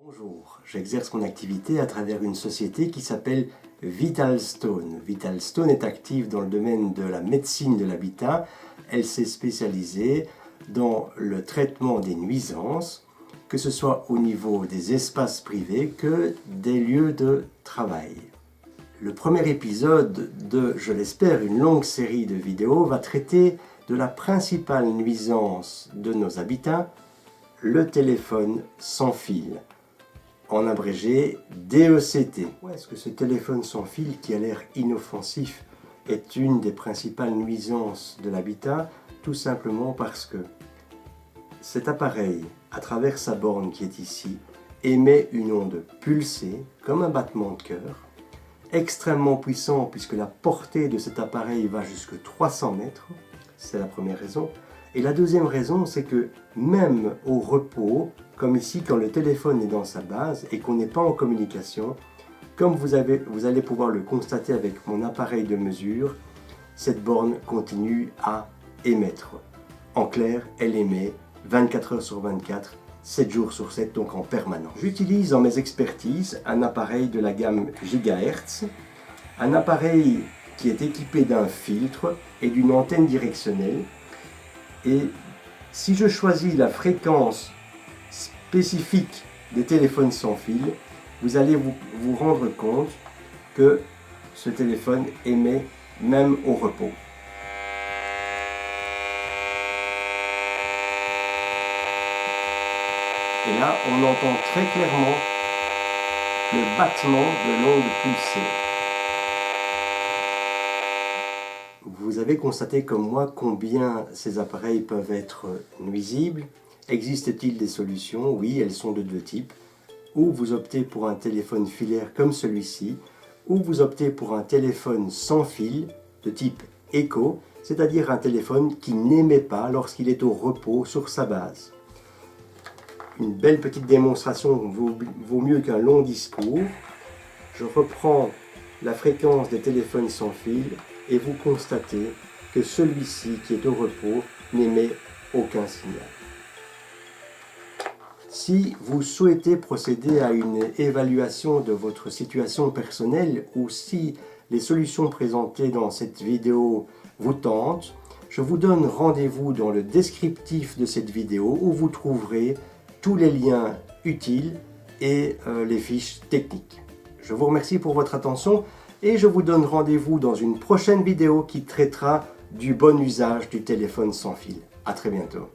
Bonjour, j'exerce mon activité à travers une société qui s'appelle Vitalstone. Vitalstone est active dans le domaine de la médecine de l'habitat. Elle s'est spécialisée dans le traitement des nuisances, que ce soit au niveau des espaces privés que des lieux de travail. Le premier épisode de, je l'espère, une longue série de vidéos va traiter de la principale nuisance de nos habitats, le téléphone sans fil. En abrégé DECT. Est-ce que ce téléphone sans fil qui a l'air inoffensif est une des principales nuisances de l'habitat? Tout simplement parce que cet appareil, à travers sa borne qui est ici, émet une onde pulsée, comme un battement de cœur, extrêmement puissant puisque la portée de cet appareil va jusqu'à 300 mètres. C'est la première raison. Et la deuxième raison, c'est que même au repos, comme ici quand le téléphone est dans sa base et qu'on n'est pas en communication, comme vous allez pouvoir le constater avec mon appareil de mesure, cette borne continue à émettre. En clair, elle émet 24 heures sur 24, 7 jours sur 7, donc en permanence. J'utilise dans mes expertises un appareil de la gamme GHz, un appareil qui est équipé d'un filtre et d'une antenne directionnelle. Et si je choisis la fréquence spécifique des téléphones sans fil, vous allez vous rendre compte que ce téléphone émet même au repos. Et là, on entend très clairement le battement de l'onde pulsée. Vous avez constaté comme moi combien ces appareils peuvent être nuisibles. Existe-t-il des solutions? Oui, elles sont de deux types. Ou vous optez pour un téléphone filaire comme celui-ci, ou vous optez pour un téléphone sans fil de type Echo, c'est-à-dire un téléphone qui n'émet pas lorsqu'il est au repos sur sa base. Une belle petite démonstration vaut mieux qu'un long discours. Je reprends la fréquence des téléphones sans fil et vous constatez que celui-ci qui est au repos n'émet aucun signal. Si vous souhaitez procéder à une évaluation de votre situation personnelle ou si les solutions présentées dans cette vidéo vous tentent, je vous donne rendez-vous dans le descriptif de cette vidéo où vous trouverez tous les liens utiles et les fiches techniques. Je vous remercie pour votre attention et je vous donne rendez-vous dans une prochaine vidéo qui traitera du bon usage du téléphone sans fil. À très bientôt.